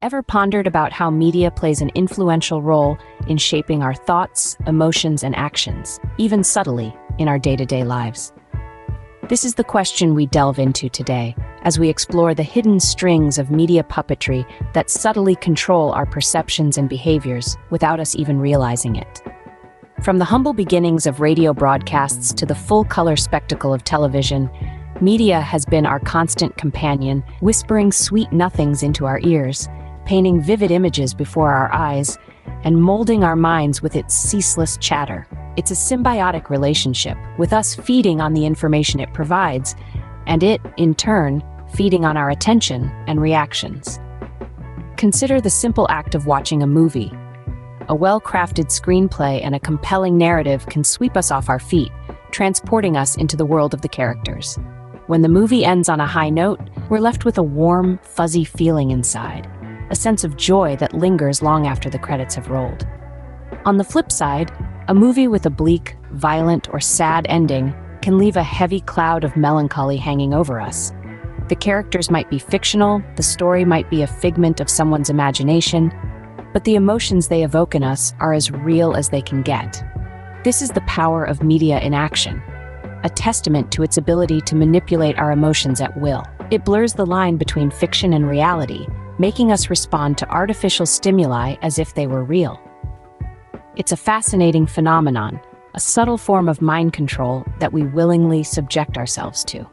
Ever pondered about how media plays an influential role in shaping our thoughts, emotions, and actions, even subtly, in our day-to-day lives? This is the question we delve into today, as we explore the hidden strings of media puppetry that subtly control our perceptions and behaviors without us even realizing it. From the humble beginnings of radio broadcasts to the full-color spectacle of television, media has been our constant companion, whispering sweet nothings into our ears, painting vivid images before our eyes, and molding our minds with its ceaseless chatter. It's a symbiotic relationship, with us feeding on the information it provides, and it, in turn, feeding on our attention and reactions. Consider the simple act of watching a movie. A well-crafted screenplay and a compelling narrative can sweep us off our feet, transporting us into the world of the characters. When the movie ends on a high note, we're left with a warm, fuzzy feeling inside, a sense of joy that lingers long after the credits have rolled. On the flip side, a movie with a bleak, violent, or sad ending can leave a heavy cloud of melancholy hanging over us. The characters might be fictional, the story might be a figment of someone's imagination, but the emotions they evoke in us are as real as they can get. This is the power of media in action, a testament to its ability to manipulate our emotions at will. It blurs the line between fiction and reality, making us respond to artificial stimuli as if they were real. It's a fascinating phenomenon, a subtle form of mind control that we willingly subject ourselves to.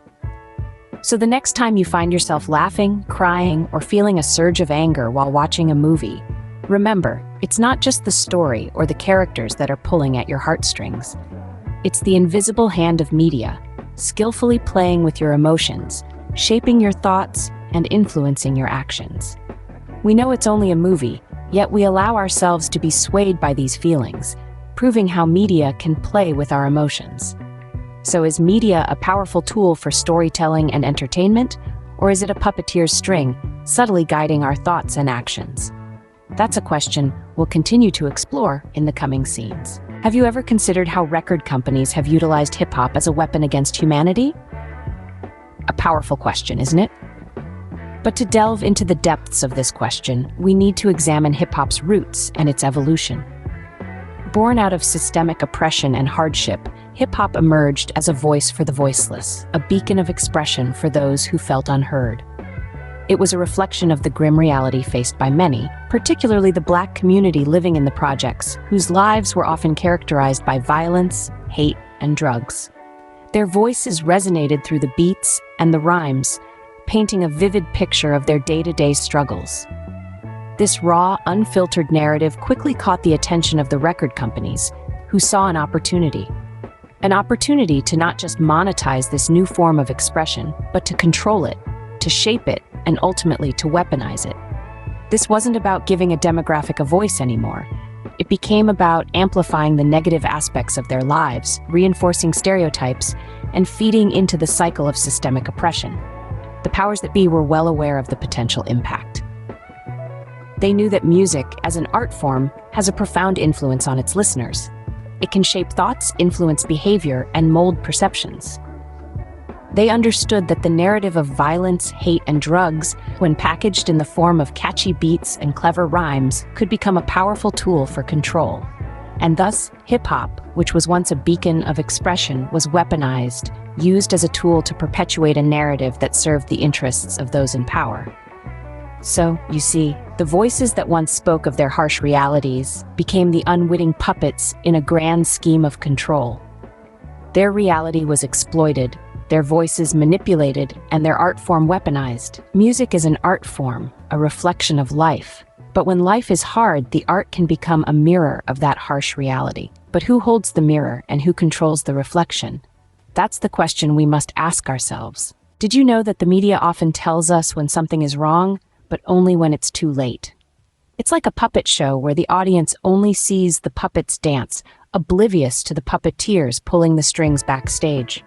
So the next time you find yourself laughing, crying, or feeling a surge of anger while watching a movie, remember, it's not just the story or the characters that are pulling at your heartstrings. It's the invisible hand of media, skillfully playing with your emotions, shaping your thoughts, and influencing your actions. We know it's only a movie, yet we allow ourselves to be swayed by these feelings, proving how media can play with our emotions. So is media a powerful tool for storytelling and entertainment, or is it a puppeteer's string, subtly guiding our thoughts and actions? That's a question we'll continue to explore in the coming scenes. Have you ever considered how record companies have utilized hip-hop as a weapon against humanity? A powerful question, isn't it? But to delve into the depths of this question, we need to examine hip-hop's roots and its evolution. Born out of systemic oppression and hardship, hip-hop emerged as a voice for the voiceless, a beacon of expression for those who felt unheard. It was a reflection of the grim reality faced by many, particularly the Black community living in the projects, whose lives were often characterized by violence, hate, and drugs. Their voices resonated through the beats and the rhymes, painting a vivid picture of their day-to-day struggles. This raw, unfiltered narrative quickly caught the attention of the record companies, who saw an opportunity. An opportunity to not just monetize this new form of expression, but to control it, to shape it, and ultimately to weaponize it. This wasn't about giving a demographic a voice anymore. It became about amplifying the negative aspects of their lives, reinforcing stereotypes, and feeding into the cycle of systemic oppression. The powers that be were well aware of the potential impact. They knew that music, as an art form, has a profound influence on its listeners. It can shape thoughts, influence behavior, and mold perceptions. They understood that the narrative of violence, hate, and drugs, when packaged in the form of catchy beats and clever rhymes, could become a powerful tool for control. And thus, hip-hop, which was once a beacon of expression, was weaponized, used as a tool to perpetuate a narrative that served the interests of those in power. So, you see, the voices that once spoke of their harsh realities became the unwitting puppets in a grand scheme of control. Their reality was exploited, their voices manipulated, and their art form weaponized. Music is an art form, a reflection of life. But when life is hard, the art can become a mirror of that harsh reality. But who holds the mirror and who controls the reflection? That's the question we must ask ourselves. Did you know that the media often tells us when something is wrong, but only when it's too late? It's like a puppet show where the audience only sees the puppets dance, oblivious to the puppeteers pulling the strings backstage.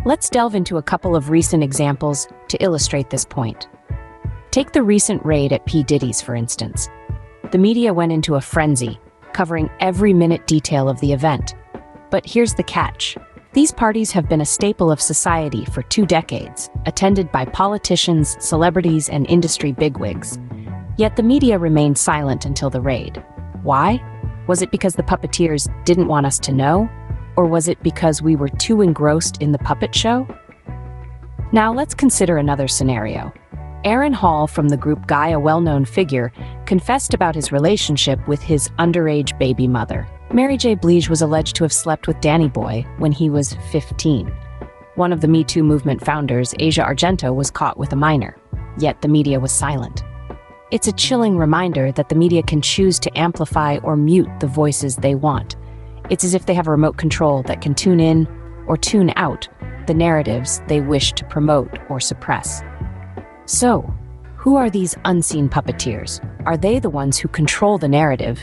Let's delve into a couple of recent examples to illustrate this point. Take the recent raid at P. Diddy's, for instance. The media went into a frenzy, covering every minute detail of the event. But here's the catch. These parties have been a staple of society for 2 decades, attended by politicians, celebrities, and industry bigwigs. Yet the media remained silent until the raid. Why? Was it because the puppeteers didn't want us to know? Or was it because we were too engrossed in the puppet show? Now let's consider another scenario. Aaron Hall from the group Guy, a well-known figure, confessed about his relationship with his underage baby mother. Mary J. Blige was alleged to have slept with Danny Boy when he was 15. One of the Me Too movement founders, Asia Argento, was caught with a minor, yet the media was silent. It's a chilling reminder that the media can choose to amplify or mute the voices they want. It's as if they have a remote control that can tune in or tune out the narratives they wish to promote or suppress. So, who are these unseen puppeteers? Are they the ones who control the narrative,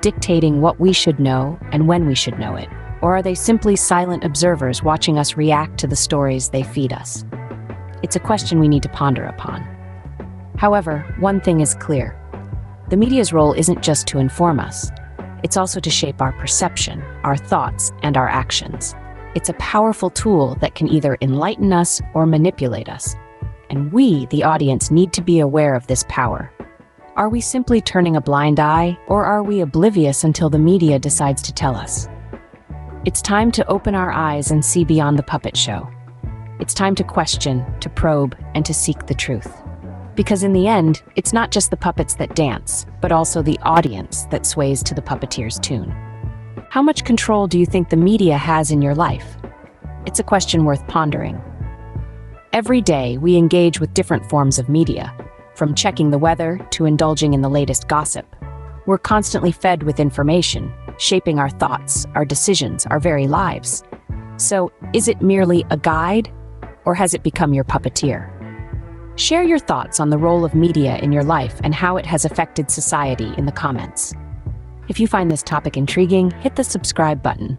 dictating what we should know and when we should know it? Or are they simply silent observers watching us react to the stories they feed us? It's a question we need to ponder upon. However, one thing is clear. The media's role isn't just to inform us. It's also to shape our perception, our thoughts, and our actions. It's a powerful tool that can either enlighten us or manipulate us. And we, the audience, need to be aware of this power. Are we simply turning a blind eye, or are we oblivious until the media decides to tell us? It's time to open our eyes and see beyond the puppet show. It's time to question, to probe, and to seek the truth. Because in the end, it's not just the puppets that dance, but also the audience that sways to the puppeteer's tune. How much control do you think the media has in your life? It's a question worth pondering. Every day, we engage with different forms of media, from checking the weather to indulging in the latest gossip. We're constantly fed with information, shaping our thoughts, our decisions, our very lives. So, is it merely a guide, or has it become your puppeteer? Share your thoughts on the role of media in your life and how it has affected society in the comments. If you find this topic intriguing, hit the subscribe button